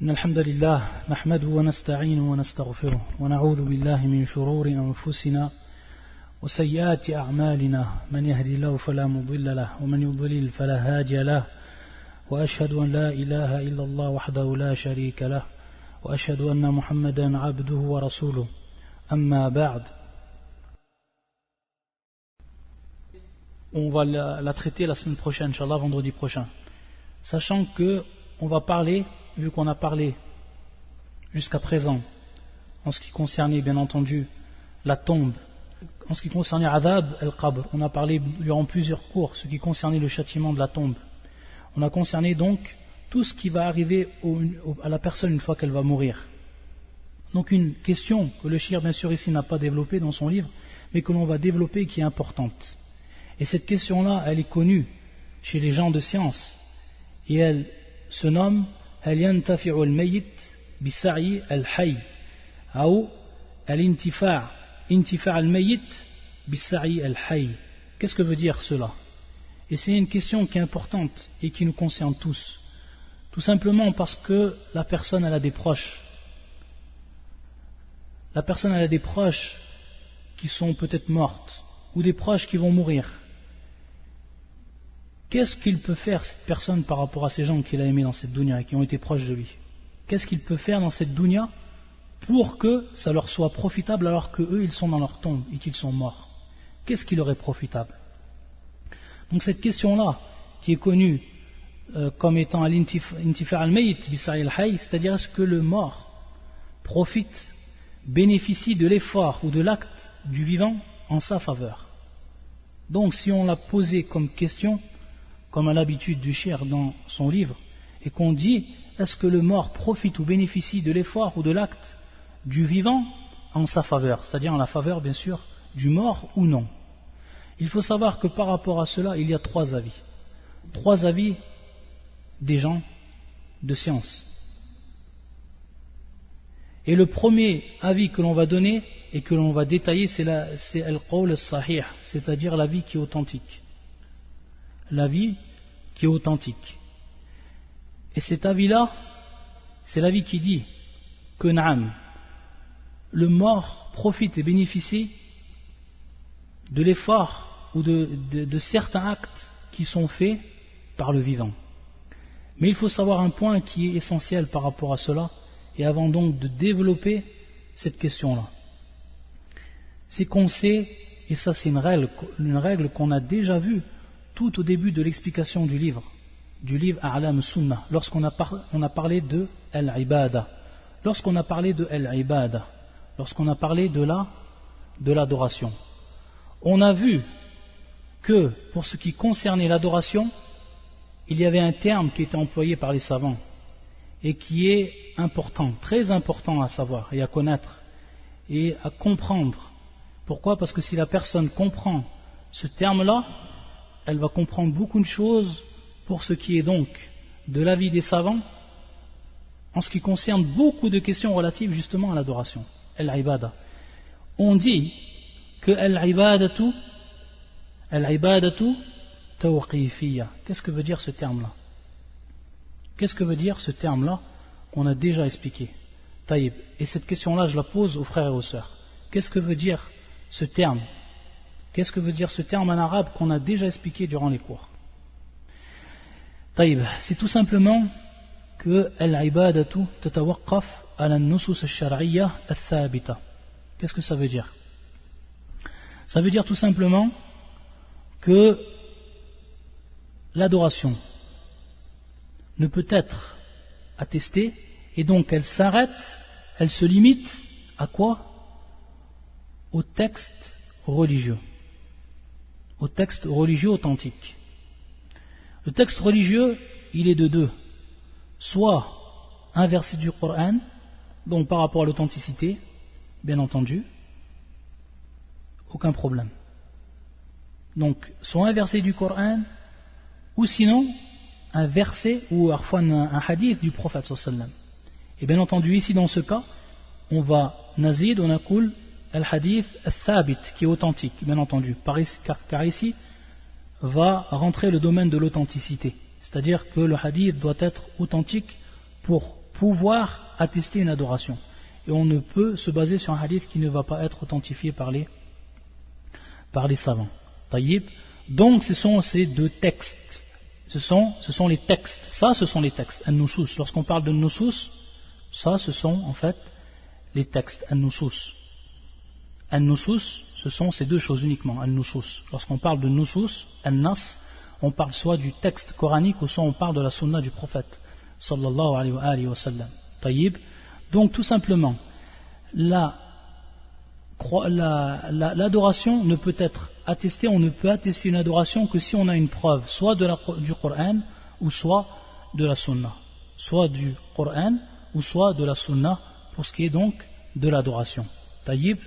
إن الحمد لله نحمده ونستعينه ونستغفره ونعوذ بالله من شرور أنفسنا وسيئات أعمالنا من يهدي الله فلا مضل له ومن يضلل فلا هادي له وأشهد أن لا إله إلا الله وحده لا شريك له وأشهد أن محمدا عبده ورسوله أما بعد. On va la traiter la semaine prochaine, Inch'Allah, vendredi prochain. Sachant que on va parler, vu qu'on a parlé jusqu'à présent, en ce qui concernait bien entendu la tombe, en ce qui concernait Adab al-Qabr, on a parlé durant plusieurs cours, ce qui concernait le châtiment de la tombe. On a concerné donc tout ce qui va arriver à la personne une fois qu'elle va mourir. Donc une question que le Cheikh bien sûr ici n'a pas développée dans son livre, mais que l'on va développer et qui est importante. Et cette question-là, elle est connue chez les gens de science, et elle se nomme هل ينتفع الميت بسعي الحي أو الانتفاع الميت بالسعي الحي. Qu'est-ce que veut dire cela? Et c'est une question qui est importante et qui nous concerne tous. Tout simplement parce que la personne elle a des proches. La personne elle a des proches qui sont peut-être mortes ou des proches qui vont mourir. Qu'est-ce qu'il peut faire cette personne par rapport à ces gens qu'il a aimés dans cette dunya et qui ont été proches de lui? Qu'est-ce qu'il peut faire dans cette dunya pour que ça leur soit profitable alors qu'eux ils sont dans leur tombe et qu'ils sont morts? Qu'est-ce qui leur est profitable? Donc cette question-là qui est connue comme étant al-intifa' al-mayyit bi-sa'i al-hayy, c'est-à-dire est-ce que le mort profite, bénéficie de l'effort ou de l'acte du vivant en sa faveur? Donc si on l'a posé comme question, comme à l'habitude du cheikh dans son livre, et qu'on dit est-ce que le mort profite ou bénéficie de l'effort ou de l'acte du vivant en sa faveur, c'est-à-dire en la faveur bien sûr du mort ou non? Il faut savoir que par rapport à cela il y a trois avis des gens de science. Et le premier avis que l'on va donner et que l'on va détailler c'est al-qawl al-sahih, c'est-à-dire l'avis qui est authentique. L'avis qui est authentique. Et cet avis-là, c'est l'avis qui dit que Naam, le mort profite et bénéficie de l'effort ou de certains actes qui sont faits par le vivant. Mais il faut savoir un point qui est essentiel par rapport à cela, et avant donc de développer cette question-là. C'est qu'on sait, et ça c'est une règle qu'on a déjà vue tout au début de l'explication du livre A'lam Sunnah, lorsqu'on a parlé de Al-Ibada, lorsqu'on a parlé de l'adoration. On a vu que pour ce qui concernait l'adoration, il y avait un terme qui était employé par les savants et qui est important, très important à savoir et à connaître et à comprendre. Pourquoi? Parce que si la personne comprend ce terme-là, elle va comprendre beaucoup de choses pour ce qui est donc de l'avis des savants en ce qui concerne beaucoup de questions relatives justement à l'adoration, al-ibada. On dit que al-ibadatu tawqifiyya. Qu'est-ce que veut dire ce terme-là? Qu'est-ce que veut dire ce terme-là qu'on a déjà expliqué? Taïb. Et cette question-là, je la pose aux frères et aux sœurs. Qu'est-ce que veut dire ce terme? Qu'est-ce que veut dire ce terme en arabe qu'on a déjà expliqué durant les cours? Taïb, c'est tout simplement que al-ibadatu tatawaqqaf ala an-nusus ash-shar'iyya ath-thabita. Qu'est-ce que ça veut dire? Ça veut dire tout simplement que l'adoration ne peut être attestée et donc elle s'arrête, elle se limite à quoi? Au texte religieux. Au texte religieux authentique. Le texte religieux, il est de deux. Soit un verset du Coran, donc par rapport à l'authenticité, bien entendu, aucun problème. Donc, soit un verset du Coran, ou sinon, un verset ou parfois un hadith du prophète sallallahu alayhi wa sallam. Et bien entendu, ici dans ce cas, on va nazid, on akoul al-hadith al-thabit, qui est authentique, bien entendu, car ici va rentrer le domaine de l'authenticité, c'est-à-dire que le hadith doit être authentique pour pouvoir attester une adoration. Et on ne peut se baser sur un hadith qui ne va pas être authentifié par les savants. Taïb. Donc ce sont ces deux textes. Ce sont les textes. Ça, ce sont les textes. An-Nusus. Lorsqu'on parle de Nusus, ça, ce sont en fait les textes. An-Nusus. An-Nusus, ce sont ces deux choses uniquement. An-Nusus. Lorsqu'on parle de Nusus, An-Nas, on parle soit du texte coranique ou soit on parle de la sunna du prophète. Sallallahu alayhi wa sallam. Taïb. Donc tout simplement, l'adoration ne peut être attestée, on ne peut attester une adoration que si on a une preuve, soit du Coran ou soit de la sunna. Soit du Coran ou soit de la sunna pour ce qui est donc de l'adoration. Taïb.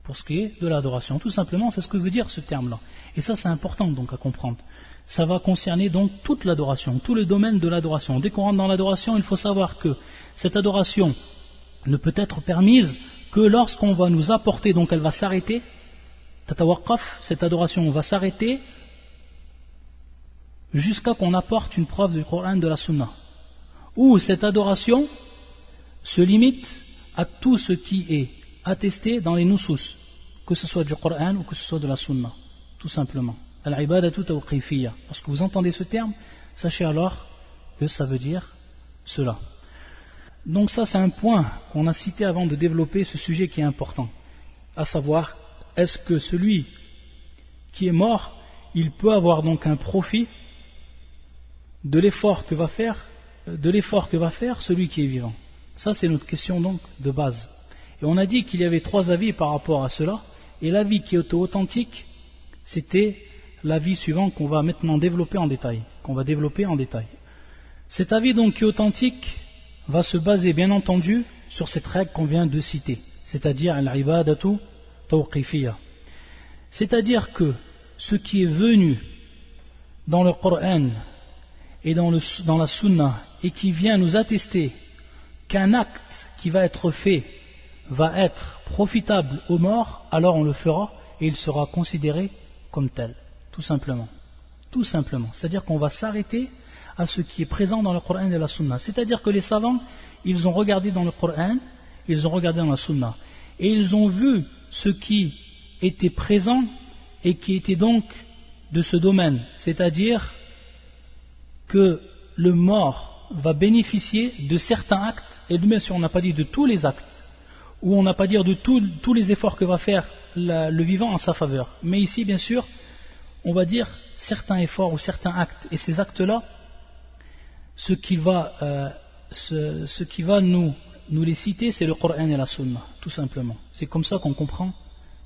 Pour ce qui est de l'adoration. Tout simplement, c'est ce que veut dire ce terme-là. Et ça, c'est important donc à comprendre. Ça va concerner donc toute l'adoration, tout le domaine de l'adoration. Dès qu'on rentre dans l'adoration, il faut savoir que cette adoration ne peut être permise que lorsqu'on va nous apporter, donc elle va s'arrêter, tatawaqaf, cette adoration va s'arrêter jusqu'à qu'on apporte une preuve du Coran, de la Sunna. Ou cette adoration se limite à tout ce qui est attesté dans les nusus, que ce soit du Coran ou que ce soit de la Sunna, tout simplement. Al-ibadatu tawqifiyya. Lorsque vous entendez ce terme, sachez alors que ça veut dire cela. Donc ça, c'est un point qu'on a cité avant de développer ce sujet qui est important, à savoir, est-ce que celui qui est mort, il peut avoir donc un profit de l'effort que va faire celui qui est vivant? Ça, c'est notre question donc de base. Et on a dit qu'il y avait 3 avis par rapport à cela, et l'avis qui était authentique, c'était l'avis suivant qu'on va maintenant développer en détail. Cet avis donc qui est authentique va se baser bien entendu sur cette règle qu'on vient de citer, c'est-à-dire al-ibadatu tawqifiyya. C'est-à-dire que ce qui est venu dans le Coran et dans la Sunna et qui vient nous attester qu'un acte qui va être fait va être profitable aux morts, alors on le fera et il sera considéré comme tel, tout simplement. C'est-à-dire qu'on va s'arrêter à ce qui est présent dans le Coran et la Sunna. C'est-à-dire que les savants, ils ont regardé dans le Coran, ils ont regardé dans la Sunna, et ils ont vu ce qui était présent et qui était donc de ce domaine. C'est-à-dire que le mort va bénéficier de certains actes, et bien sûr on n'a pas dit de tous les actes, ou on n'a pas dit de tous les efforts que va faire le vivant en sa faveur. Mais ici, bien sûr, on va dire certains efforts ou certains actes. Et ces actes-là, ce qui va nous les citer, c'est le Coran et la Sunna, tout simplement. C'est comme ça qu'on comprend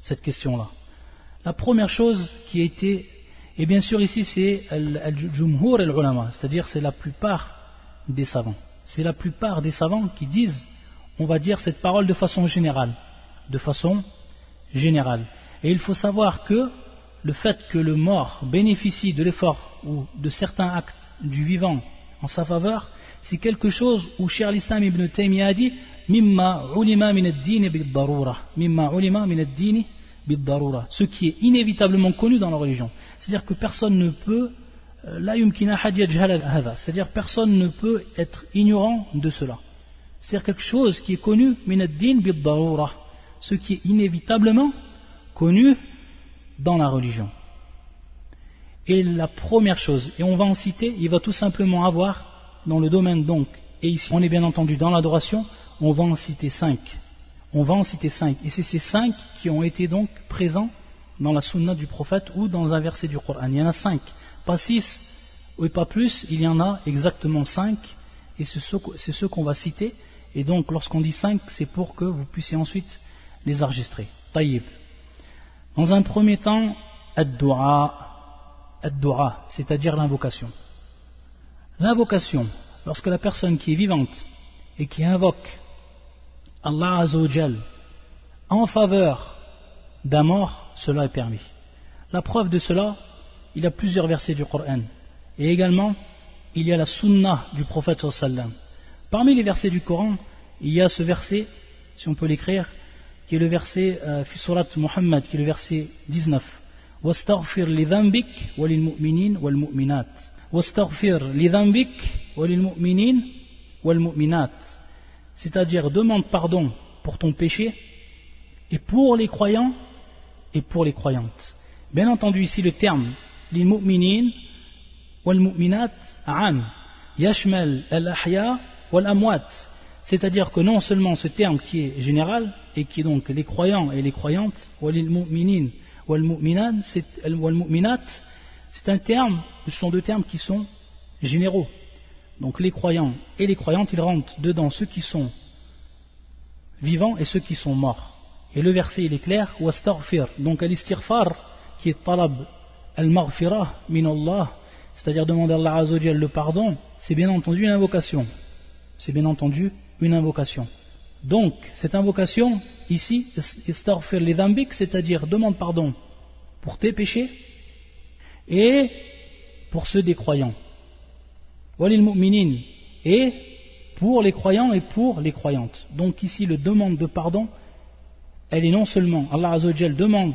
cette question-là. La première chose qui a été, et bien sûr ici c'est al-jumhur al-ulama, c'est-à-dire c'est la plupart des savants. C'est la plupart des savants qui disent, on va dire cette parole de façon générale. Et il faut savoir que le fait que le mort bénéficie de l'effort ou de certains actes du vivant en sa faveur, c'est quelque chose où Cheikh al-Islam ibn Taymiyyah a dit mimma ulima min ad-din bid-darura, ce qui est inévitablement connu dans la religion. C'est-à-dire que personne ne peut c'est-à-dire personne ne peut être ignorant de cela. C'est-à-dire quelque chose qui est connu min ad-din bid-darura, ce qui est inévitablement connu dans la religion. Et la première chose, et on va en citer, il va tout simplement avoir dans le domaine donc, et ici on est bien entendu dans l'adoration, on va en citer 5. Et c'est ces 5 qui ont été donc présents dans la sunna du prophète ou dans un verset du Coran. Il y en a 5, pas 6 ou pas plus, il y en a exactement 5, et c'est ceux qu'on va citer. Et donc lorsqu'on dit 5, c'est pour que vous puissiez ensuite les enregistrer. Taïb. Dans un premier temps, ad-du'a, c'est-à-dire l'invocation. L'invocation, lorsque la personne qui est vivante et qui invoque Allah Azza wa Jal en faveur d'un mort, cela est permis. La preuve de cela, il y a plusieurs versets du Coran. Et également, il y a la sunna du prophète sallallahu alayhi wa sallam. Parmi les versets du Coran, il y a ce verset, si on peut l'écrire, qui est le verset fi surat Muhammad, qui est le verset 19. Wastaghfir li dhanbik wa lil mu'minin wal mu'minat. Wastaghfir li dhanbik wa lil mu'minin wal mu'minat, c'est-à-dire demande pardon pour ton péché, et pour les croyants et pour les croyantes. Bien entendu ici le terme lil mu'minin wal mu'minat a'am yashmal al-ahya wal amwat, c'est-à-dire que non seulement ce terme qui est général et qui est donc les croyants et les croyantes, walil mu'minin wal mu'minat, c'est un terme, ce sont deux termes qui sont généraux. Donc les croyants et les croyantes, ils rentrent dedans ceux qui sont vivants et ceux qui sont morts. Et le verset il est clair, wastaghfir, donc al-istighfar qui est talab al-maghfirah min Allah, c'est-à-dire demander à Allah Azza wa Jalla le pardon, c'est bien entendu une invocation. C'est bien entendu une invocation. Donc cette invocation ici, istaghfir li dhanbik, c'est-à-dire demande pardon pour tes péchés et pour ceux des croyants. Walil mu'minin, et pour les croyants et pour les croyantes. Donc ici le demande de pardon, elle est non seulement, Allah Azza wa Jalla demande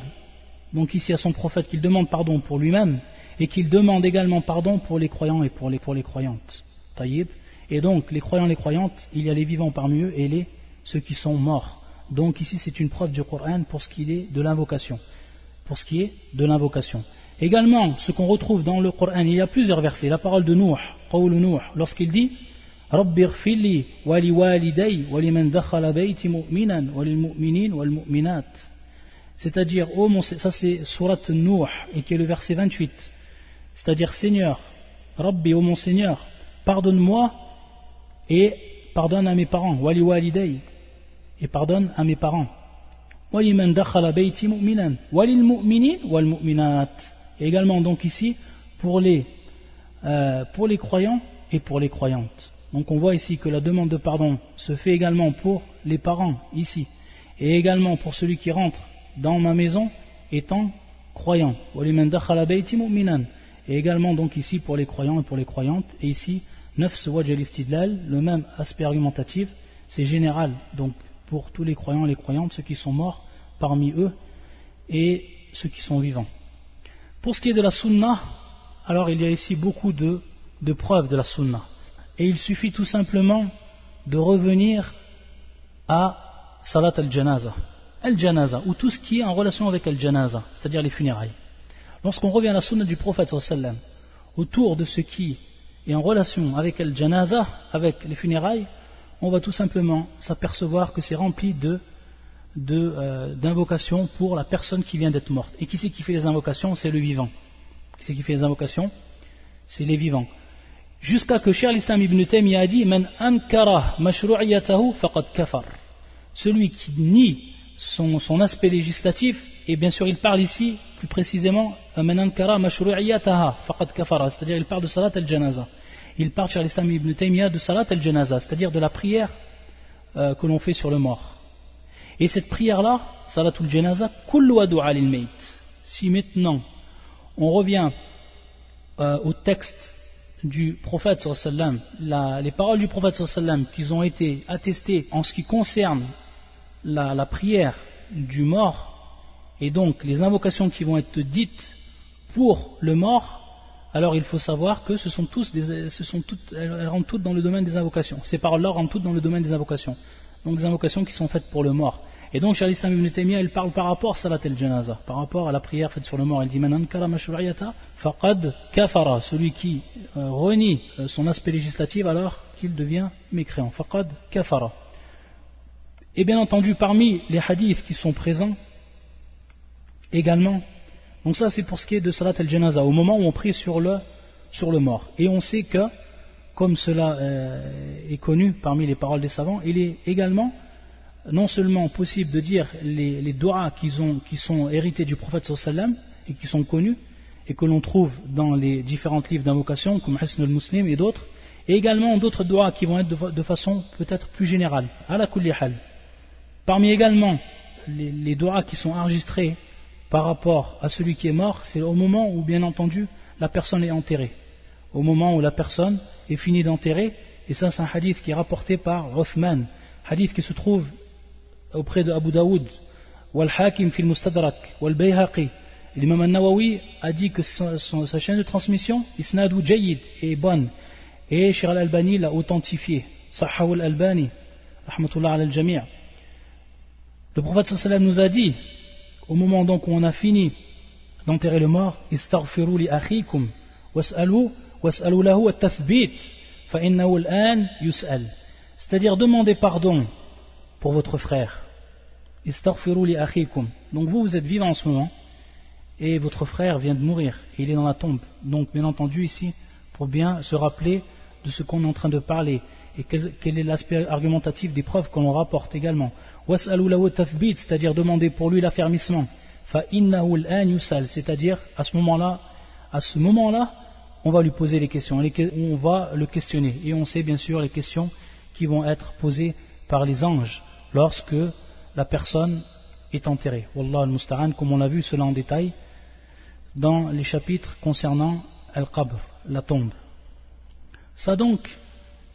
donc ici à son prophète qu'il demande pardon pour lui-même et qu'il demande également pardon pour les croyants et pour les croyantes. Taïb. Et donc les croyants et les croyantes, il y a les vivants parmi eux et ceux qui sont morts. Donc ici c'est une preuve du Coran pour ce qui est de l'invocation. Pour ce qui est de l'invocation. Également, ce qu'on retrouve dans le Coran, il y a plusieurs versets. La parole de Nuh, Qawlu Nuh, lorsqu'il dit Rabbi ighfirli wa li waliday wa liman dakhala bayti mu'minan wa lil mu'minin wal mu'minat. C'est-à-dire, ça c'est Surat Nuh, et qui est le verset 28. C'est-à-dire, Seigneur, Rabbi, ô mon Seigneur, pardonne-moi et pardonne à mes parents. Wa li waliday, et pardonne à mes parents. Wa liman dakhala bayti mu'minan wa lil mu'minin wal mu'minat. Et également donc ici pour les croyants et pour les croyantes. Donc on voit ici que la demande de pardon se fait également pour les parents ici et également pour celui qui rentre dans ma maison étant croyant. Et également donc ici pour les croyants et pour les croyantes. Et ici nafs wajh al-istidlal, le même aspect argumentatif, c'est général donc pour tous les croyants et les croyantes, ceux qui sont morts parmi eux et ceux qui sont vivants. Pour ce qui est de la sunna, alors il y a ici beaucoup de preuves de la sunna. Et il suffit tout simplement de revenir à Salat al-Janaza. Al-Janaza, ou tout ce qui est en relation avec al-Janaza, c'est-à-dire les funérailles. Lorsqu'on revient à la sunna du prophète sallallahu alayhi wa sallam, autour de ce qui est en relation avec al-Janaza, avec les funérailles, on va tout simplement s'apercevoir que c'est rempli d'invocations pour la personne qui vient d'être morte. Et qui c'est qui fait les invocations? C'est le vivant. Qui c'est qui fait les invocations? C'est les vivants. Jusqu'à que Cheikh l'Islam Ibn Taymiyyah a dit Man ankara mashru'iyatahu faqad kafar. Celui qui nie son aspect législatif, et bien sûr il parle ici plus précisément Man ankara mashru'iyataha faqad kafara, c'est-à-dire il parle de Salat al-Janaza. Il parle Cheikh l'Islam Ibn Taymiyyah de Salat al-Janaza, c'est-à-dire de la prière que l'on fait sur le mort. Et cette prière-là, Salatul Janaza, kullu wa du'a lil mayt. Si maintenant on revient au texte du prophète sallallahu alayhi wa sallam, les paroles du prophète sallallahu alayhi wa sallam qui ont été attestées en ce qui concerne la prière du mort, et donc les invocations qui vont être dites pour le mort, alors il faut savoir que elles rentrent toutes dans le domaine des invocations. Ces paroles-là rentrent toutes dans le domaine des invocations. Donc des invocations qui sont faites pour le mort. Et donc Cheikh l'Islam Ibn Taymiyyah, il parle par rapport à Salat al-Janaza, par rapport à la prière faite sur le mort. Il dit Man ankara mashru'iyata faqad kafara, celui qui renie son aspect législatif alors qu'il devient mécréant. Faqad kafara. Et bien entendu parmi les hadiths qui sont présents également, donc ça c'est pour ce qui est de Salat al-Janaza, au moment où on prie sur le mort. Et on sait que, comme cela est connu parmi les paroles des savants, il est également non seulement possible de dire les doigts qui sont hérités du prophète sallallahu alayhi wa sallam et qui sont connus et que l'on trouve dans les différents livres d'invocation comme Hisn al-Muslim et d'autres, et également d'autres doigts qui vont être de façon peut-être plus générale, ala kulli hal. Parmi également les doigts qui sont enregistrés par rapport à celui qui est mort, c'est au moment où bien entendu la personne est enterrée, au moment où la personne est finie d'enterrer. Et ça c'est un hadith qui est rapporté par Uthman, hadith qui se trouve auprès de Abu Daoud, wal Hakim fil Mustadrak, wal Bayhaqi. L'imam al-Nawawi a dit que sa chaîne de transmission, Isnadou Jayyid, est bonne, et Cheikh al-Albani l'a authentifié. Sahhahu al-Albani, rahmatullah ala al-jami'. Le prophète sallallahu alayhi wa sallam nous a dit, au moment donc où on a fini d'enterrer le mort, istaghfiru li akhikum was'alu lahu at-tathbit fa innahu al-an yus'al. C'est-à-dire demandez pardon pour votre frère. Istaghfiru li akhikum. Donc vous êtes vivant en ce moment et votre frère vient de mourir et il est dans la tombe. Donc bien entendu ici, pour bien se rappeler de ce qu'on est en train de parler et quel est l'aspect argumentatif des preuves qu'on rapporte également. Was'alu lahu at-tathbit, c'est-à-dire demander pour lui l'affermissement. Fa innahu al-an yus'al, c'est-à-dire à ce moment-là, on va lui poser les questions, on va le questionner. Et on sait bien sûr les questions qui vont être posées par les anges lorsque la personne est enterrée. Wallah al-musta'an, comme on l'a vu cela en détail dans les chapitres concernant al-qabr, la tombe. Ça donc,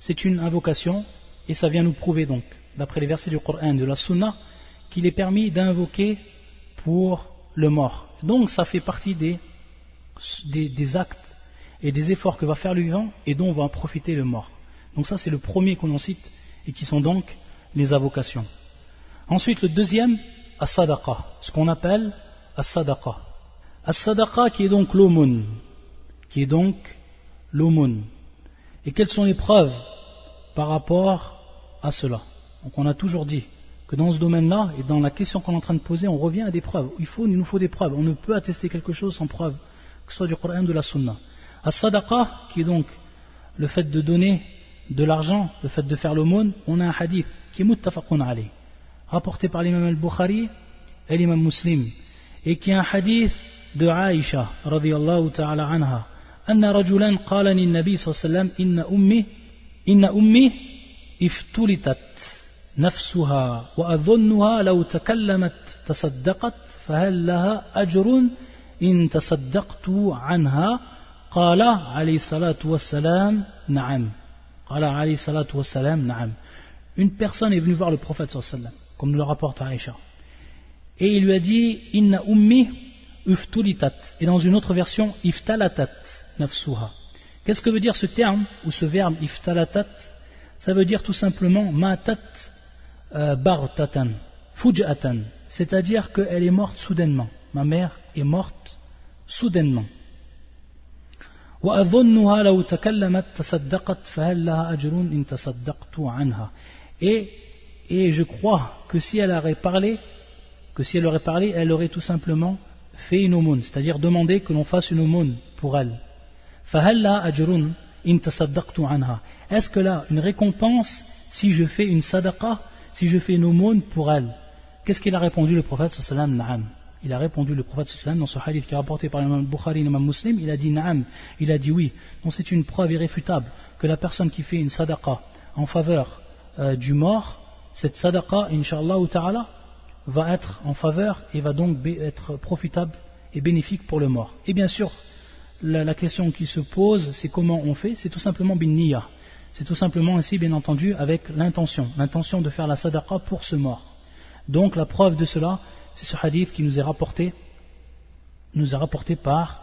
c'est une invocation et ça vient nous prouver donc, d'après les versets du Coran, de la Sunna, qu'il est permis d'invoquer pour le mort. Donc ça fait partie des actes et des efforts que va faire le vivant et dont va en profiter le mort. Donc ça c'est le premier qu'on en cite et qui sont donc les invocations. Ensuite le deuxième, as-sadaqa, ce qu'on appelle as-sadaqa. As-sadaqa qui est donc l'aumône. Et quelles sont les preuves par rapport à cela? Donc on a toujours dit que dans ce domaine-là et dans la question qu'on est en train de poser, on revient à des preuves. Il nous faut des preuves. On ne peut attester quelque chose sans preuve, que ce soit du Coran ou de la Sunna. As-sadaqa, qui est donc le fait de donner de l'argent, le fait de faire l'aumône, on a un hadith qui est muttafaqun alayh, rapporté par l'imam al-Bukhari et l'imam Muslim, et qui est un hadith de Aïcha radiyallahu ta'ala anha, anna rajulan qala li nabi sallallahu alayhi wa sallam inna ummi iftulitat نفسها وأظنها لو تكلمت تصدقت فهل لها أجر إن تصدقت عنها قال عليه الصلاة والسلام نعم. Une personne est venue voir le prophète sallallahu alayhi wa sallam, comme nous le rapporte Aïcha, et il lui a dit inna ummi iftulitat, et dans une autre version iftalatat nafsuha. Qu'est-ce que veut dire ce terme ou ce verbe iftalatat? Ça veut dire tout simplement matat bartatan, fuj'atan, c'est-à-dire qu'elle est morte soudainement. Ma mère est morte soudainement. وأظنها لو تكلمت تصدقت فهل لها أجر إن تصدقت عنها. Et je crois que si elle aurait parlé, elle aurait tout simplement fait une aumône, c'est-à-dire demandé que l'on fasse une aumône pour elle. فهل لها أجر إن تصدقت عنها. Est-ce que là une récompense si je fais une sadaqa, si je fais une aumône pour elle? Qu'est-ce qu'il a répondu le prophète sallallahu alayhi wa sallam? Na'am. Il a répondu le prophète sallallahu alayhi wa sallam dans ce hadith qui est rapporté par l'imam Bukhari et l'imam Muslim, il a dit na'am, il a dit oui. Donc c'est une preuve irréfutable que la personne qui fait une sadaqa en faveur du mort, cette sadaqa, incha'Allah ta'ala, va être en faveur et va donc être profitable et bénéfique pour le mort. Et bien sûr, la question qui se pose, c'est comment on fait? C'est tout simplement bin niyya. C'est tout simplement ainsi, bien entendu, avec l'intention de faire la sadaqa pour ce mort. Donc la preuve de cela, c'est ce hadith qui nous est rapporté par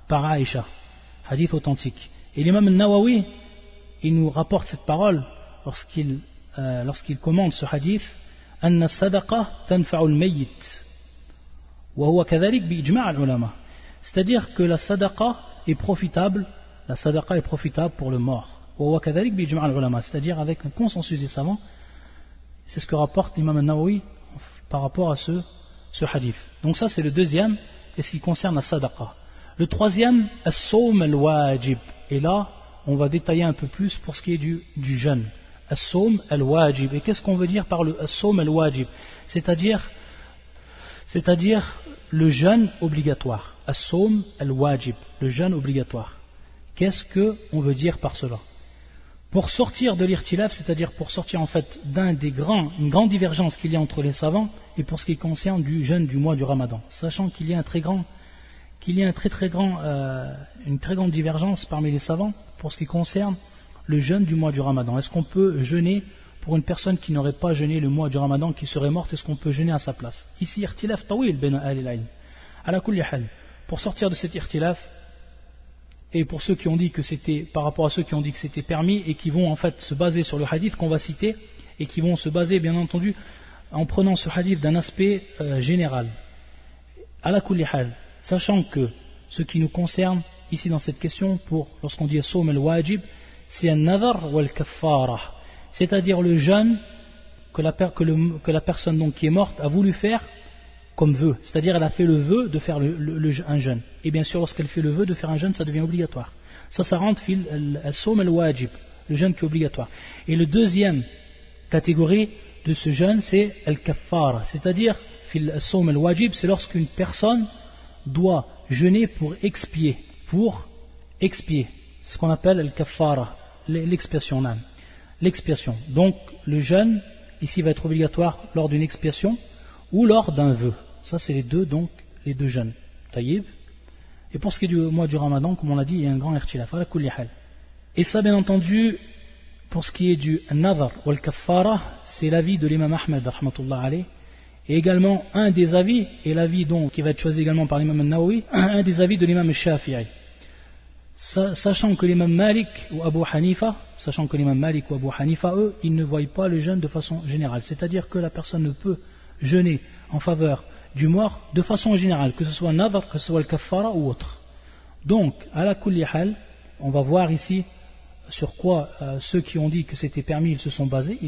Aïcha, hadith authentique. Et l'imam al-Nawawi, il nous rapporte cette parole lorsqu'il commente ce hadith, anna sadaqa tanfa'u al-mayyit wa huwa kadhalik bi ijma' al-ulama. C'est-à-dire que la sadaqa est profitable pour le mort. C'est-à-dire avec un consensus des savants. C'est ce que rapporte l'imam al-Nawawi par rapport à ce hadith. Donc ça c'est le deuxième, et ce qui concerne la sadaqa. Le troisième, as-sawm al-wajib. Et là, on va détailler un peu plus pour ce qui est du jeûne. As-sawm al-wajib. Et qu'est-ce qu'on veut dire par le as-sawm al-wajib? C'est-à-dire le jeûne obligatoire. As-sawm al-wajib, le jeûne obligatoire. Qu'est-ce qu'on veut dire par cela? Pour sortir de l'irtilaf, c'est-à-dire pour sortir en fait une grande divergence qu'il y a entre les savants et pour ce qui concerne du jeûne du mois du Ramadan, sachant qu'il y a une très grande divergence parmi les savants pour ce qui concerne le jeûne du mois du Ramadan. Est-ce qu'on peut jeûner pour une personne qui n'aurait pas jeûné le mois du Ramadan, qui serait morte? Est-ce qu'on peut jeûner à sa place? Ici, irtilaf tawil ben al-ilm. Ala kulli hal. Pour sortir de cet irtilaf, et pour ceux qui ont dit que c'était, par rapport à ceux qui ont dit que c'était permis et qui vont en fait se baser sur le hadith qu'on va citer et qui vont se baser bien entendu en prenant ce hadith d'un aspect général. Ala kulli hal, sachant que ce qui nous concerne ici dans cette question, lorsqu'on dit as-sawm al-wajib, c'est un nadhar ou al-kaffara, c'est-à-dire le jeûne que la personne donc qui est morte a voulu faire comme vœu, c'est-à-dire elle a fait le vœu de faire un jeûne. Et bien sûr, lorsqu'elle fait le vœu de faire un jeûne, ça devient obligatoire. Ça rentre fil al-sawm al-wajib, le jeûne qui est obligatoire. Et le deuxième catégorie de ce jeûne, c'est al-kaffara, c'est-à-dire fil al-sawm al-wajib, c'est lorsqu'une personne doit jeûner pour expier, ce qu'on appelle al-kaffara, l'expiation. Donc le jeûne ici va être obligatoire lors d'une expiation ou lors d'un vœu. Ça c'est les deux jeûnes. Taïb. Et pour ce qui est du mois du Ramadan, comme on l'a dit, il y a un grand irtilaf ala kulli hal. Et ça bien entendu, pour ce qui est du nadhar ou al-kaffara, c'est l'avis de l'imam Ahmed rahmatullah alayh, et également un des avis, et l'avis donc qui va être choisi également par l'imam al-Nawawi, un des avis de l'imam al-Shafi'i. Sachant que l'imam Malik ou Abu Hanifa, eux, ils ne voient pas le jeûne de façon générale. C'est-à-dire que la personne ne peut jeûner en faveur du mort de façon générale, que ce soit nadhar, que ce soit le kaffara ou autre. Donc, à la kulli hal, on va voir ici sur quoi ceux qui ont dit que c'était permis, ils se sont basés.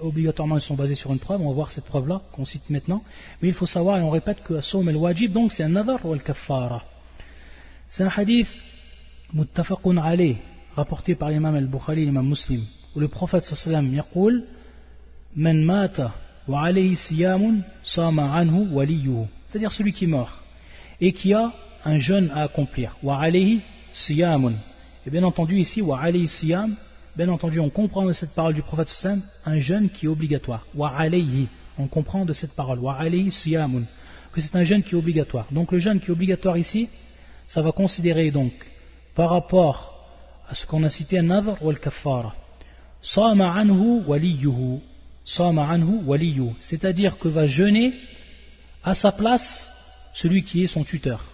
Obligatoirement, ils se sont basés sur une preuve. On va voir cette preuve-là qu'on cite maintenant. Mais il faut savoir, et on répète, que as-sawm al-wajib, donc c'est un nadhar ou al-kaffara. C'est un hadith muttafaqun alayh, rapporté par l'imam al-Bukhari et l'imam Muslim, où le prophète sallallahu alayhi wa sallam yaqul man mata wa alayhi siyamun sama anhu waliyuhu, c'est-à-dire celui qui meurt et qui a un jeûne à accomplir, wa alayhi siyamun, et bien entendu ici wa alayhi siyam, bien entendu on comprend de cette parole du prophète sallallahu alayhi wa sallam un jeûne qui est obligatoire, wa alayhi, on comprend de cette parole wa alayhi siyamun que c'est un jeûne qui est obligatoire. Donc le jeûne qui est obligatoire ici, ça va considérer donc par rapport à ce qu'on a cité un nadhar ou al-kaffara, sama anhu waliyuhu, c'est-à-dire que va jeûner à sa place celui qui est son tuteur.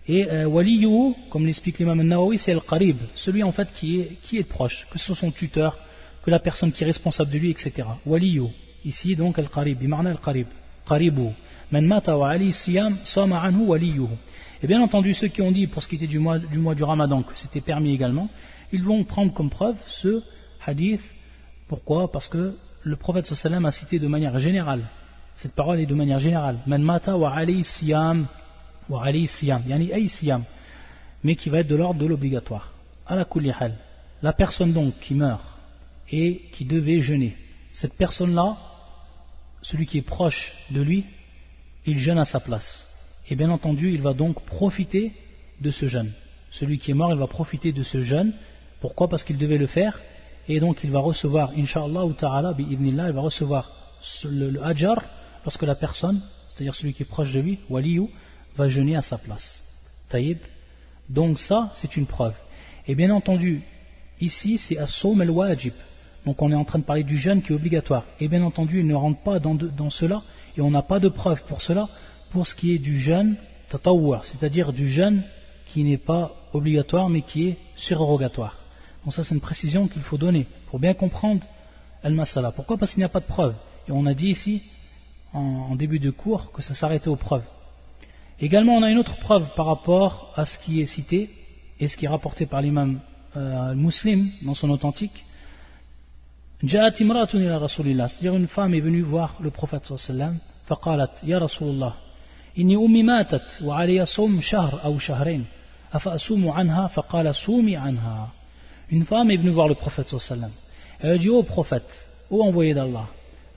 Et waliyuhu, comme l'explique l'imam al-Nawawi, c'est al-qarib, celui en fait qui est proche, que ce soit son tuteur, que la personne qui est responsable de lui, etc. Waliyuhu, ici donc al-qarib, bimarna al-qarib, qaribu, man mata wa alayhi siyam sama anhu waliyuhu. Et bien entendu, ceux qui ont dit pour ce qui était du mois du Ramadan que c'était permis également, ils vont prendre comme preuve ce hadith. Pourquoi? Parce que le prophète sallallahu alayhi wa sallam a cité de manière générale. Cette parole est de manière générale. Man mata wa alayhi siyam, yani ay siyam, mais qui va être de l'ordre de l'obligatoire. Ala kulli hal. La personne donc qui meurt et qui devait jeûner, cette personne-là, celui qui est proche de lui, il jeûne à sa place. Et bien entendu, il va donc profiter de ce jeûne. Celui qui est mort, il va profiter de ce jeûne. Pourquoi? Parce qu'il devait le faire. Et donc il va recevoir, Inch'Allah ou Ta'ala, bi'idhnillah, il va recevoir le hajar lorsque la personne, c'est-à-dire celui qui est proche de lui, waliyou, va jeûner à sa place. Taïb. Donc ça, c'est une preuve. Et bien entendu, ici, c'est as-sawm al-wajib. Donc on est en train de parler du jeûne qui est obligatoire. Et bien entendu, il ne rentre pas dans cela, et on n'a pas de preuve pour cela, pour ce qui est du jeûne tatawwa, c'est-à-dire du jeûne qui n'est pas obligatoire mais qui est surrogatoire. Donc ça c'est une précision qu'il faut donner pour bien comprendre al-masala. Pourquoi? Parce qu'il n'y a pas de preuve. Et on a dit ici en début de cours que ça s'arrêtait aux preuves. Également on a une autre preuve par rapport à ce qui est cité et ce qui est rapporté par l'imam Muslim dans son authentique. Ja'at imratun ila rasulillah, c'est-à-dire une femme est venue voir le prophète sallallahu alayhi wa sallam. فقالت يا رسول الله إني أمي ماتت وعلي صوم شهر أو شهرين أفأصوم عنها فقال صومي عنها. Une femme est venue voir le prophète sallallahu alayhi wa sallam. Elle a dit: ô prophète, ô envoyé d'Allah,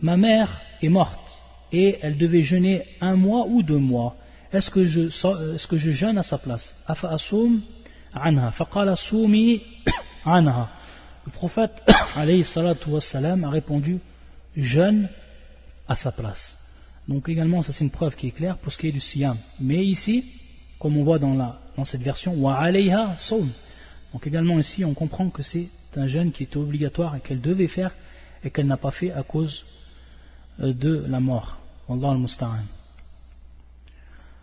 ma mère est morte et elle devait jeûner 1 mois ou 2 mois. Est-ce que je jeûne à sa place? أفأصوم عنها فقال صومي عنها. Le prophète alayhi salatu wassalam a répondu: jeûne à sa place. Donc également ça c'est une preuve qui est claire pour ce qui est du siyam. Mais ici, comme on voit dans cette version, wa alayha sawm. Donc également ici on comprend que c'est un jeûne qui était obligatoire et qu'elle devait faire et qu'elle n'a pas fait à cause de la mort. Wallahu al-musta'an.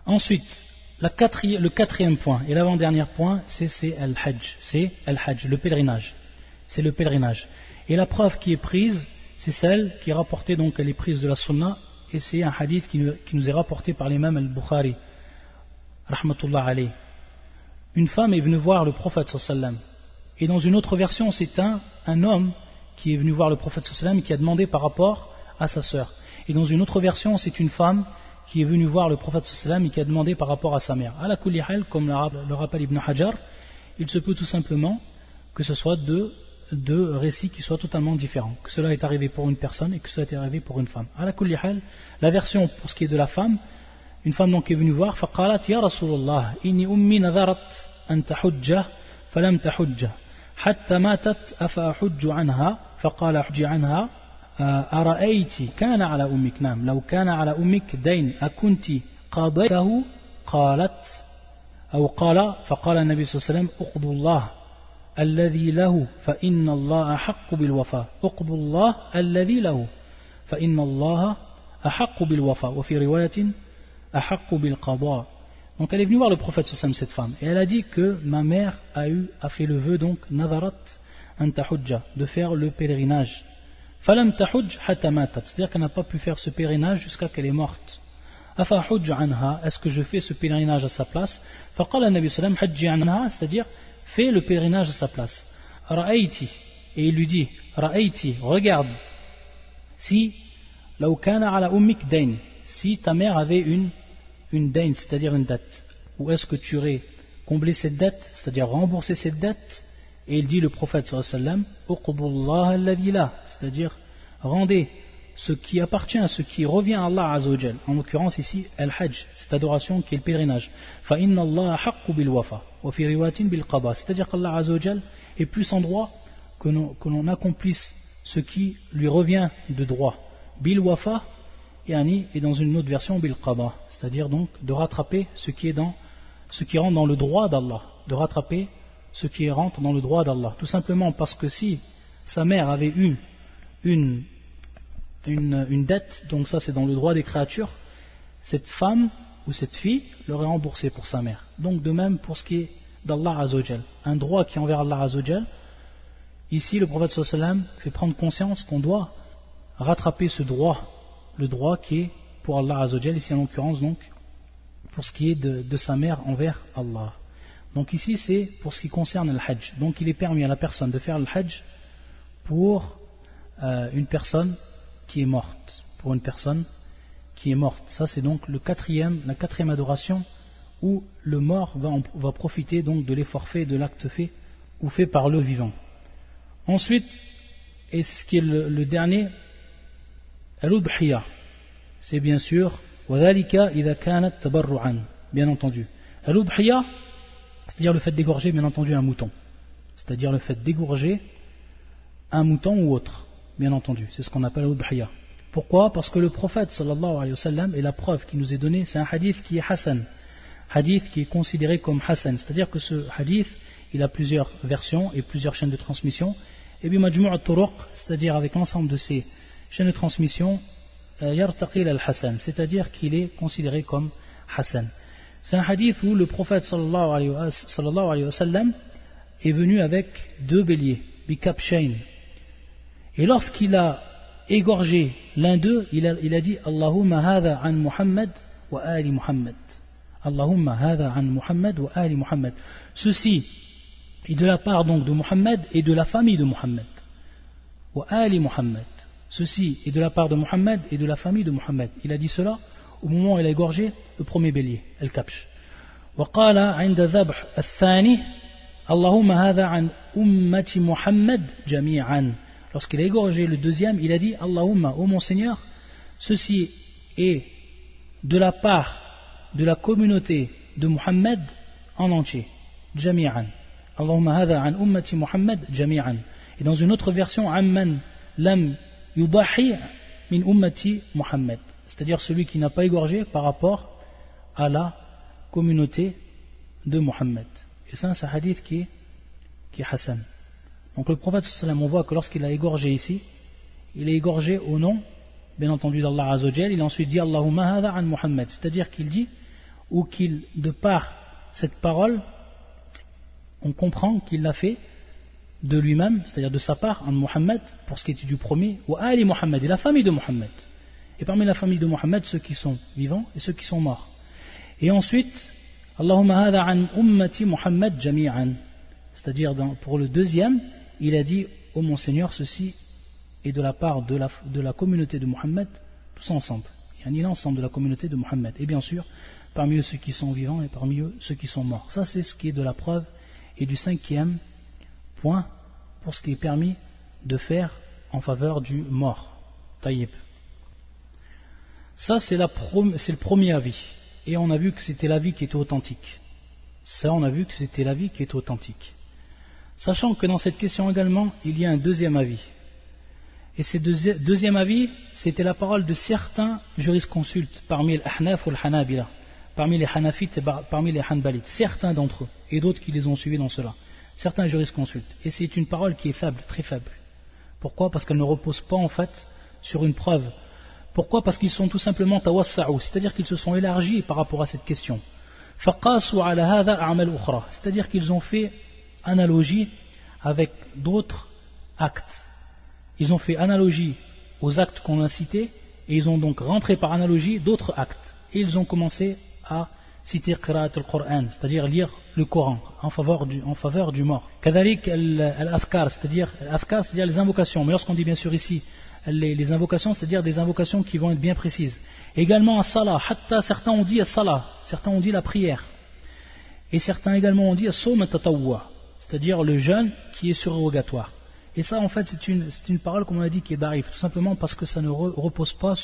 Ensuite, Le quatrième point et l'avant-dernier point, c'est al-hajj. C'est al-hajj, le pèlerinage. C'est le pèlerinage. Et la preuve qui est prise, c'est celle qui est rapportée, donc elle est prise de la sunna, et c'est un hadith qui nous est rapporté par l'imam al-Bukhari, rahmatullah alayh. Une femme est venue voir le prophète sallam. Et dans une autre version, c'est un homme qui est venu voir le prophète sallam et qui a demandé par rapport à sa sœur. Et dans une autre version, c'est une femme qui est venue voir le prophète sallam et qui a demandé par rapport à sa mère. À la kulli hal, comme le rappelle Ibn Hajar, il se peut tout simplement que ce soit deux récits qui soient totalement différents. Que cela est arrivé pour une personne et que cela est arrivé pour une femme. À la kulli hal, la version pour ce qui est de la femme, une femme donc est venue voir, فقالت يا رسول الله إني أمي نذرت أن تحج فلم تحج حتى ماتت أفأحج عنها فقال حج عنها أرأيت كان على أمك نعم لو كان على أمك دين أكنت قضيته قالت أو قال فقال النبي صلى الله عليه وسلم اقضوا الله الذي له فإن الله أحق بالوفاء اقضوا الله الذي له فإن الله أحق بالوفاء وفي رواية أحق بالقضاء. Donc elle est venue voir le prophète sallam, cette femme, et elle a dit que ma mère a fait le vœu, donc nadarat an tahujja, de faire le pèlerinage. Falam tahujj hatta matat, c'est-à-dire qu'elle n'a pas pu faire ce pèlerinage jusqu'à qu'elle est morte. Afa hujj anha, est-ce que je fais ce pèlerinage à sa place? Faqala nabi sallam hajji anha, c'est-à-dire fais le pèlerinage à sa place. Ra'ayti, et il lui dit Ra'ayti, regarde, si law kana ala ummik dayn, si ta mère avait une dayn, c'est-à-dire une dette, ou est-ce que tu aurais comblé cette dette, c'est-à-dire remboursé cette dette? Et il dit, le prophète sallallahu alayhi wa sallam, c'est-à-dire rendez ce qui appartient, ce qui revient à Allah azza wa jal. En l'occurrence ici, al-hajj, cette adoration qui est le pèlerinage. Fa inna Allah haqqu bil wafa wa fi riwayatin bil qada, c'est-à-dire qu'Allah azza wa jal est plus en droit que l'on accomplisse ce qui lui revient de droit. Bil wafa, et dans une autre version bil qada, c'est-à-dire donc de rattraper ce qui rentre dans le droit d'Allah, de rattraper ce qui rentre dans le droit d'Allah. Tout simplement parce que si sa mère avait eu une dette, donc ça c'est dans le droit des créatures, cette femme ou cette fille l'aurait remboursé pour sa mère. Donc de même pour ce qui est d'Allah Azzawajal, un droit qui est envers Allah Azzawajal, ici le prophète sallallahu alayhi wa sallam fait prendre conscience qu'on doit rattraper ce droit, le droit qui est pour Allah Azzawajal, ici en l'occurrence donc pour ce qui est de sa mère envers Allah. Donc ici c'est pour ce qui concerne le hajj. Donc il est permis à la personne de faire le hajj pour une personne qui est morte. Pour une personne qui est morte. Ça c'est donc la quatrième adoration où le mort va profiter donc de l'effort fait, de l'acte fait ou fait par le vivant. Ensuite, et ce qui est le dernier, al-udhiyya, c'est bien sûr وَذَلِكَ إِذَا كَانَتْ تَبَرُّعًا, bien entendu. Al-udhiyya, c'est-à-dire le fait d'égorger bien entendu un mouton. C'est-à-dire le fait d'égorger un mouton ou autre, bien entendu. C'est ce qu'on appelle al-udhiyya. Pourquoi? Parce que le prophète sallallahu alayhi wa sallam, et la preuve qui nous est donnée, c'est un hadith qui est hasan. Hadith qui est considéré comme hasan. C'est-à-dire que ce hadith, il a plusieurs versions et plusieurs chaînes de transmission. Et bien majmou' al-turuq, c'est-à-dire avec l'ensemble de ces chaînes de transmission, yartaqil al-hasan, c'est-à-dire qu'il est considéré comme hasan. C'est un hadith où le prophète sallallahu alayhi wa sallam est venu avec 2 béliers, bikabshayn. Et lorsqu'il a égorgé l'un d'eux, il a dit Allahumma hadha an Muhammad wa ali Muhammad. Allahumma hadha an Muhammad wa ali Muhammad. Ceci est de la part donc de Muhammad et de la famille de Muhammad. Wa ali Muhammad. Ceci est de la part de Muhammad et de la famille de Muhammad. Il a dit cela au moment où il a égorgé le premier bélier, al-kabsh. وقال عند ذبح الثاني اللهم هذا عن أمة محمد جميعا. Lorsqu'il a égorgé le deuxième, il a dit Allahumma, ô mon Seigneur, ceci est de la part de la communauté de Muhammad en entier, jami'an. Allahumma hadha an ummati Muhammad jami'an. Et dans une autre version, amman lam yudahi min ummati Muhammad, c'est-à-dire celui qui n'a pas égorgé par rapport à la communauté de Muhammad. Et ça, c'est un hadith qui est hasan. Donc le prophète sallallahu alayhi wa sallam, on voit que lorsqu'il a égorgé ici, il est égorgé au nom, bien entendu, d'Allah Azza wa Jal. Il a ensuite dit Allahumma hadha an Muhammad, c'est-à-dire qu'il dit ou qu'il, de par cette parole, on comprend qu'il l'a fait de lui-même, c'est-à-dire de sa part, en Mohammed, pour ce qui est du premier, ou Ali Mohammed, et la famille de Mohammed. Et parmi la famille de Mohammed, ceux qui sont vivants et ceux qui sont morts. Et ensuite, Allahumma hadha an ummati Muhammad jami'an. C'est-à-dire, pour le deuxième, il a dit, ô mon Seigneur, ceci est de la part de la communauté de Mohammed, tous ensemble. Il y a l'ensemble de la communauté de Mohammed. Et bien sûr, parmi eux ceux qui sont vivants et parmi eux ceux qui sont morts. Ça, c'est ce qui est de la preuve. Et du cinquième point, pour ce qui est permis de faire en faveur du mort. Taïb. Ça, c'est le premier avis. Et on a vu que c'était l'avis qui était authentique. Ça, on a vu que c'était l'avis qui est authentique. Sachant que dans cette question également, il y a un deuxième avis. Et ce deuxième avis, c'était la parole de certains jurisconsultes parmi les Ahnaf ou les Hanabila, parmi les Hanafites et parmi les Hanbalites, certains d'entre eux, et d'autres qui les ont suivis dans cela. Certains jurisconsultes. Et c'est une parole qui est faible, très faible. Pourquoi? Parce qu'elle ne repose pas en fait sur une preuve. Pourquoi? Parce qu'ils sont tout simplement tawassa'u, c'est-à-dire qu'ils se sont élargis par rapport à cette question. Faqasu ala hadha a'mal ukhra, c'est-à-dire qu'ils ont fait analogie avec d'autres actes. Ils ont fait analogie aux actes qu'on a cités et ils ont donc rentré par analogie d'autres actes. Et ils ont commencé à citer qira'at al-Qur'an, c'est-à-dire lire le Coran en faveur du mort. Kadhalik al-afkar, c'est-à-dire les invocations. Mais lorsqu'on dit bien sûr ici les invocations, c'est-à-dire des invocations qui vont être bien précises. Également as-salah, hatta certains ont dit as-salah, certains ont dit la prière. Et certains également ont dit as-sawm at-tatawwa, c'est-à-dire le jeûne qui est surrogatoire. Et ça en fait c'est une parole comme on a dit qui est da'if, tout simplement parce que ça ne repose pas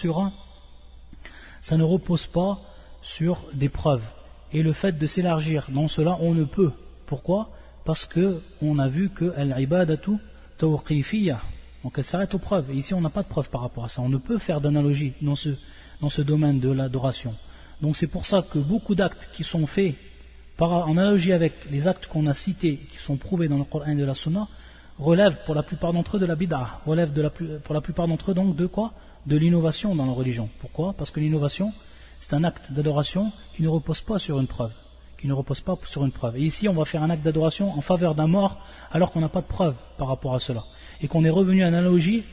sur des preuves. Et le fait de s'élargir dans cela, on ne peut. Pourquoi? Parce que on a vu que al-ibadatu tawqifiyya, donc elle s'arrête aux preuves. Et ici on n'a pas de preuves par rapport à ça. On ne peut faire d'analogie dans ce domaine de l'adoration. Donc c'est pour ça que beaucoup d'actes qui sont faits en analogie avec les actes qu'on a cités, qui sont prouvés dans le Coran et de la Sunna, relèvent pour la plupart d'entre eux de la bid'ah, relèvent pour la plupart d'entre eux donc de quoi? De l'innovation dans la religion. Pourquoi? Parce que l'innovation, c'est un acte d'adoration qui ne repose pas sur une preuve. Et ici, on va faire un acte d'adoration en faveur d'un mort, alors qu'on n'a pas de preuve par rapport à cela. Et qu'on est revenu à analogie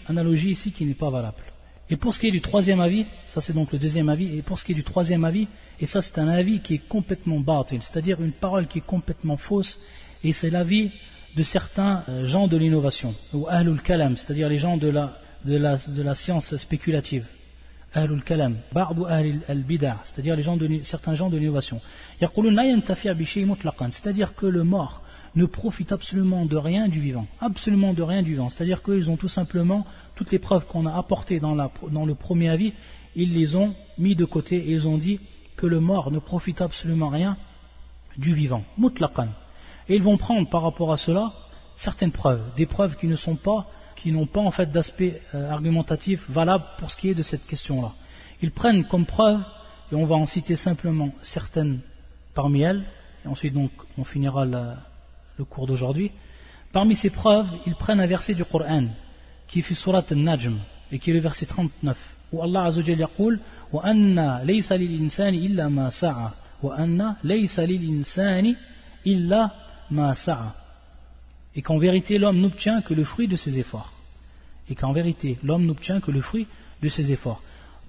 ici qui n'est pas valable. Et pour ce qui est du troisième avis, ça c'est donc le deuxième avis, et pour ce qui est du troisième avis, et ça c'est un avis qui est complètement batil, c'est-à-dire une parole qui est complètement fausse, et c'est l'avis de certains gens de l'innovation, ou ahlul kalam, c'est-à-dire les gens de la science spéculative. Ahlul kalam, ba'du ahlil al-bid'a, c'est-à-dire certains gens de l'innovation. C'est-à-dire que le mort ne profite absolument de rien du vivant, c'est-à-dire qu'ils ont tout simplement toutes les preuves qu'on a apportées dans le premier avis, ils les ont mis de côté et ils ont dit que le mort ne profite absolument rien du vivant, mutlaqan. Et ils vont prendre par rapport à cela certaines preuves, des preuves qui n'ont pas en fait d'aspect argumentatif valable pour ce qui est de cette question-là. Ils prennent comme preuve, et on va en citer simplement certaines parmi elles, et ensuite donc on finira le cours d'aujourd'hui. Parmi ces preuves, ils prennent un verset du Coran qui est surat al-Najm et qui est le verset 39 où Allah Azza wa Jalla yaqul wa anna laysa lil insani illa ma sa'a wa anna laysa lil insani illa ma sa'a, et qu'en vérité l'homme n'obtient que le fruit de ses efforts.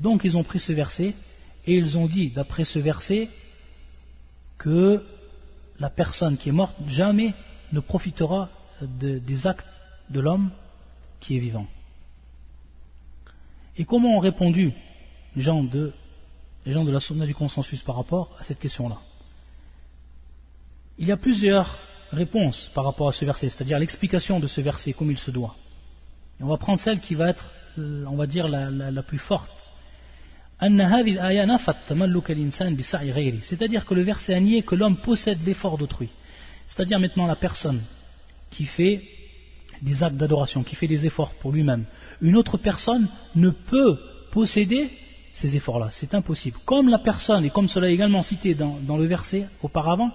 Donc ils ont pris ce verset et ils ont dit d'après ce verset que la personne qui est morte jamais ne profitera des actes de l'homme qui est vivant. Et comment ont répondu les gens de la sunna du consensus par rapport à cette question-là? Il y a plusieurs réponses par rapport à ce verset, c'est-à-dire l'explication de ce verset comme il se doit. Et on va prendre celle qui va être, on va dire, la plus forte. C'est-à-dire que le verset a nié que l'homme possède l'effort d'autrui. C'est-à-dire maintenant la personne qui fait des actes d'adoration, qui fait des efforts pour lui-même. Une autre personne ne peut posséder ces efforts-là, c'est impossible. Comme la personne, et comme cela est également cité dans le verset auparavant,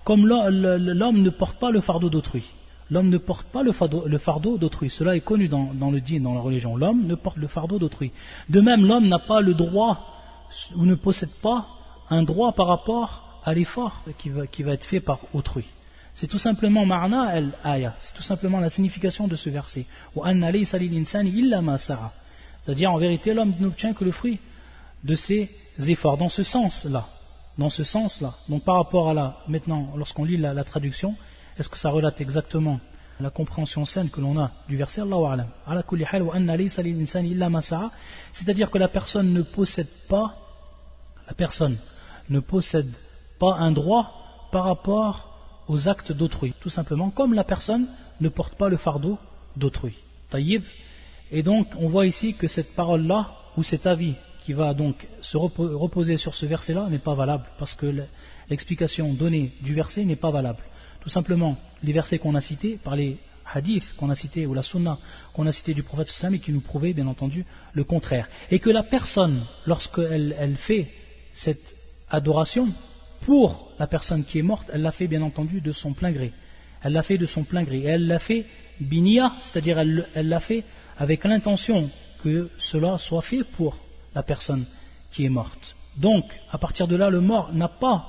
comme l'homme ne porte pas le fardeau d'autrui. L'homme ne porte pas le fardeau d'autrui. Cela est connu dans le dîn, dans la religion. L'homme ne porte le fardeau d'autrui. De même, l'homme n'a pas le droit, ou ne possède pas un droit par rapport à l'effort qui va être fait par autrui. C'est tout simplement ma'na al-aya, c'est tout simplement la signification de ce verset. C'est-à-dire en vérité l'homme n'obtient que le fruit de ses efforts, dans ce sens-là. Donc par rapport à là, maintenant lorsqu'on lit la traduction, est-ce que ça relate exactement la compréhension saine que l'on a du verset? Allahu a'lam. Ala kulli hal wa anna laysa lil insani illa ma sa'a, c'est-à-dire que la personne ne possède pas un droit par rapport aux actes d'autrui, tout simplement comme la personne ne porte pas le fardeau d'autrui. Taïb. Et donc on voit ici que cette parole-là, ou cet avis qui va donc se reposer sur ce verset-là, n'est pas valable, parce que l'explication donnée du verset n'est pas valable. Tout simplement, les versets qu'on a cités, par les hadiths qu'on a cités, ou la sunna qu'on a cité du prophète sallallahu alayhi wa sallam, et qui nous prouvaient bien entendu le contraire. Et que la personne, lorsqu'elle fait cette adoration, pour la personne qui est morte, elle l'a fait bien entendu de son plein gré. Et elle l'a fait biniya, c'est-à-dire elle l'a fait avec l'intention que cela soit fait pour la personne qui est morte. Donc, à partir de là, le mort n'a pas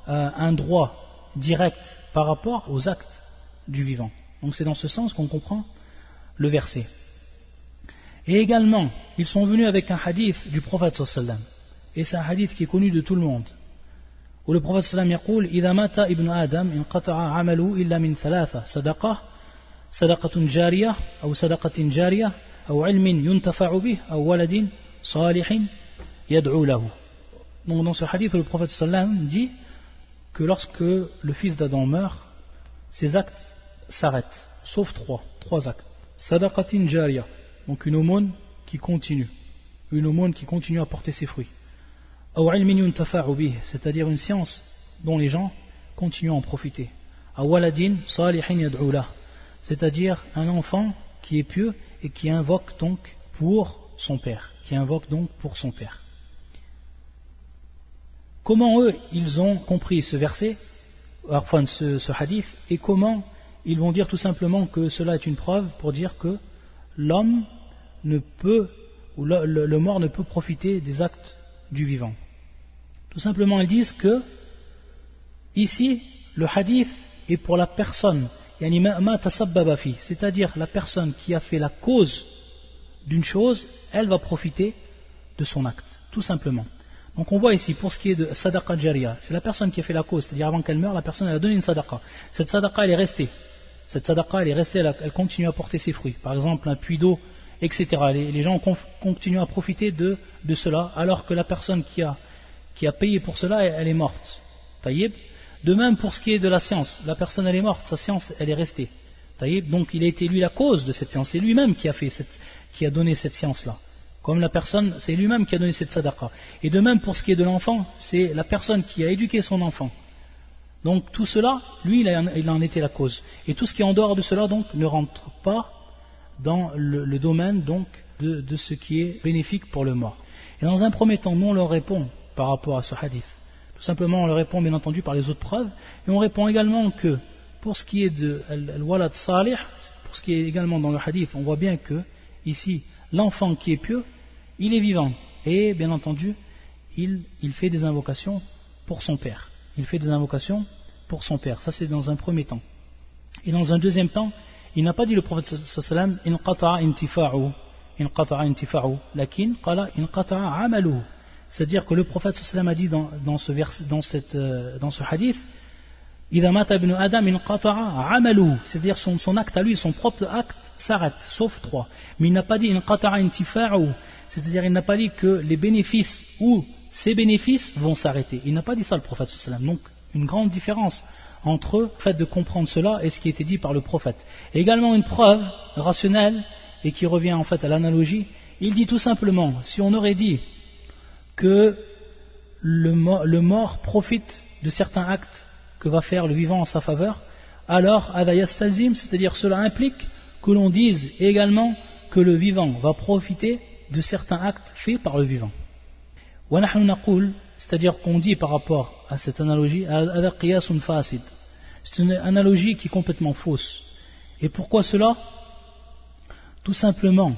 un droit direct par rapport aux actes du vivant. Donc c'est dans ce sens qu'on comprend le verset. Et également, ils sont venus avec un hadith du prophète sallallahu alayhi wa sallam. Et c'est un hadith qui est connu de tout le monde. Où le prophète sallallahu alayhi wa sallam يقول إذا مات ابن آدم انقطع عمله إلا من ثلاثة صدقة جارية أو صدقة جارية أو علم ينتفع به أو ولد صالح يدعو له. Donc dans ce hadith, le prophète sallallahu alayhi wa sallam dit que lorsque le fils d'Adam meurt, ses actes s'arrêtent, sauf trois actes. Sadaqatin jariya, donc une aumône qui continue à porter ses fruits. Aw ilmin yuntafa'u bih, c'est-à-dire une science dont les gens continuent à en profiter. Aw waladin salihin yad'u lah, c'est-à-dire un enfant qui est pieux et qui invoque donc pour son père. Comment eux, ils ont compris ce verset, enfin ce hadith, et comment ils vont dire tout simplement que cela est une preuve pour dire que l'homme ne peut, ou le mort ne peut profiter des actes du vivant. Tout simplement, ils disent que ici, le hadith est pour la personne, c'est-à-dire la personne qui a fait la cause d'une chose, elle va profiter de son acte, tout simplement. Donc on voit ici, pour ce qui est de sadaqa jariya, c'est la personne qui a fait la cause, c'est-à-dire avant qu'elle meure, la personne elle a donné une sadaqa. Cette sadaqa elle est restée, elle continue à porter ses fruits. Par exemple, un puits d'eau, etc. Les gens continuent à profiter de cela, alors que la personne qui a payé pour cela, elle est morte. Taïb. De même pour ce qui est de la science, la personne elle est morte, sa science elle est restée. Taïb. Donc il a été lui la cause de cette science, c'est lui-même qui a donné cette science-là. Comme la personne, c'est lui-même qui a donné cette sadaqa. Et de même pour ce qui est de l'enfant, c'est la personne qui a éduqué son enfant. Donc tout cela, lui, il en était la cause. Et tout ce qui est en dehors de cela, donc, ne rentre pas dans le domaine donc de ce qui est bénéfique pour le mort. Et dans un premier temps, nous on leur répond par rapport à ce hadith. Tout simplement, on leur répond bien entendu par les autres preuves. Et on répond également que pour ce qui est de al-walad salih, pour ce qui est également dans le hadith, on voit bien que ici, l'enfant qui est pieux, il est vivant. Et bien entendu, il fait des invocations pour son père. Ça c'est dans un premier temps. Et dans un deuxième temps, il n'a pas dit le prophète sallallahu alayhi wa sallam inqata'a intifa'u lakin qala inqata'a 'amaluhu. C'est-à-dire que le prophète sallallahu alayhi wa sallam a dit dans ce hadith idha mata ibn adam inqata'a 'amaluhu, c'est-à-dire son acte à lui, son propre acte s'arrête, sauf 3. Mais il n'a pas dit inqata'a intifa'u, c'est-à-dire il n'a pas dit que les bénéfices ou ses bénéfices vont s'arrêter. Il n'a pas dit ça le prophète sallallahu alayhi wa sallam. Donc une grande différence entre le fait de comprendre cela et ce qui était dit par le prophète. Et également une preuve rationnelle et qui revient en fait à l'analogie, il dit tout simplement, si on aurait dit que le mort profite de certains actes que va faire le vivant en sa faveur, alors adayastazim, c'est-à-dire cela implique que l'on dise également que le vivant va profiter de certains actes faits par le vivant. C'est-à-dire qu'on dit par rapport à cette analogie, c'est une analogie qui est complètement fausse. Et pourquoi cela? Tout simplement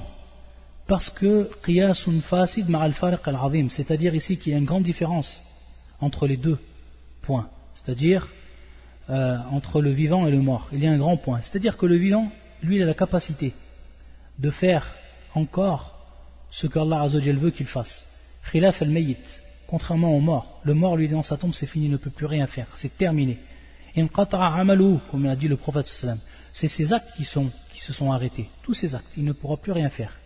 parce que qiyasun fasid ma'al fariq al-azim, c'est-à-dire ici qu'il y a une grande différence entre les deux points, c'est-à-dire entre le vivant et le mort. Il y a un grand point, c'est-à-dire que le vivant, lui, il a la capacité de faire encore ce qu'Allah Azzawajal veut qu'il fasse. Khilaf al-mayyit, contrairement au mort. Le mort, lui, dans sa tombe, c'est fini, il ne peut plus rien faire, c'est terminé. Inqata'a amaluhu, comme l'a dit le prophète sallallahu alayhi wa sallam. C'est ses actes qui se sont arrêtés, tous ses actes, il ne pourra plus rien faire.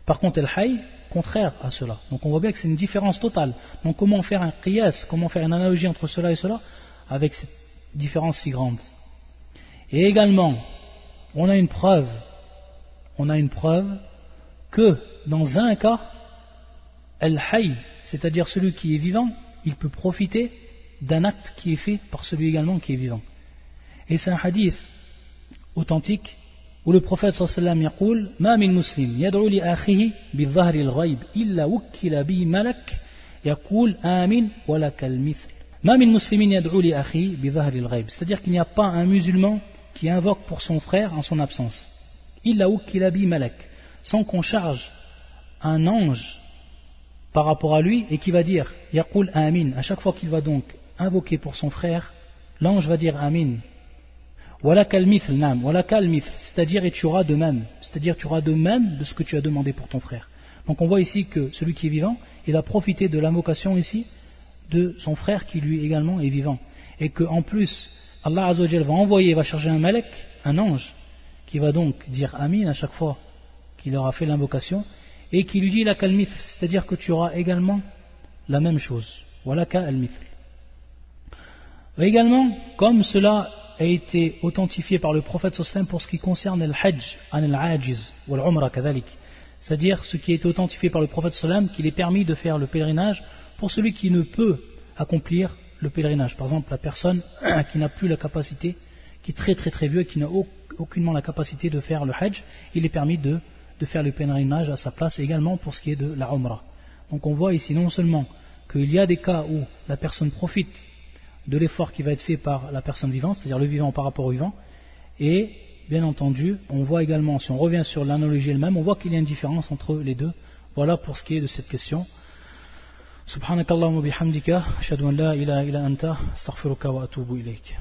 Par contre, al-hayy, contraire à cela. Donc on voit bien que c'est une différence totale. Donc comment faire un qiyas, comment faire une analogie entre cela et cela, avec cette différence si grande. Et également, on a une preuve que dans un cas, al-hayy, c'est-à-dire celui qui est vivant, il peut profiter d'un acte qui est fait par celui également qui est vivant. Et c'est un hadith authentique où le prophète sallallahu alayhi wa sallam yaqul ma min muslim yad'u li akhihi bi dhahri al-ghayb illa wukkila bi malak yaqul amin wa lakal mithl. Ma min muslimin yad'u li akhihi bi dhahri al-ghayb, c'est-à-dire qu'il n'y a pas un musulman qui invoque pour son frère en son absence. Illa wukkila bi malak, sans qu'on charge un ange par rapport à lui et qui va dire yaqul amin, à chaque fois qu'il va donc invoquer pour son frère, l'ange va dire amin. C'est-à-dire et tu auras de même, c'est-à-dire tu auras de même de ce que tu as demandé pour ton frère. Donc on voit ici que celui qui est vivant, il va profiter de l'invocation ici de son frère qui lui également est vivant, et que en plus Allah Azza wa Jalla va envoyer, va charger un malek, un ange, qui va donc dire amin à chaque fois qu'il aura fait l'invocation, et qui lui dit la kalmith, c'est-à-dire que tu auras également la même chose. Voilà kalmith. Également, comme cela a été authentifié par le prophète sallam pour ce qui concerne le hajj, al-ajiz, ou l'umra kadhalik, c'est-à-dire ce qui a été authentifié par le prophète sallam qu'il est permis de faire le pèlerinage pour celui qui ne peut accomplir le pèlerinage. Par exemple, la personne qui n'a plus la capacité, qui est très très très vieux, qui n'a aucunement la capacité de faire le hajj, il est permis de faire le pèlerinage à sa place, également pour ce qui est de la umra. Donc on voit ici non seulement qu'il y a des cas où la personne profite de l'effort qui va être fait par la personne vivante, c'est-à-dire le vivant par rapport au vivant, et bien entendu, on voit également, si on revient sur l'analogie elle-même, on voit qu'il y a une différence entre les deux. Voilà pour ce qui est de cette question. Subhanakallahumma bihamdika, ashhadu an la ilaha illa anta, astaghfiruka wa atubu ilayk.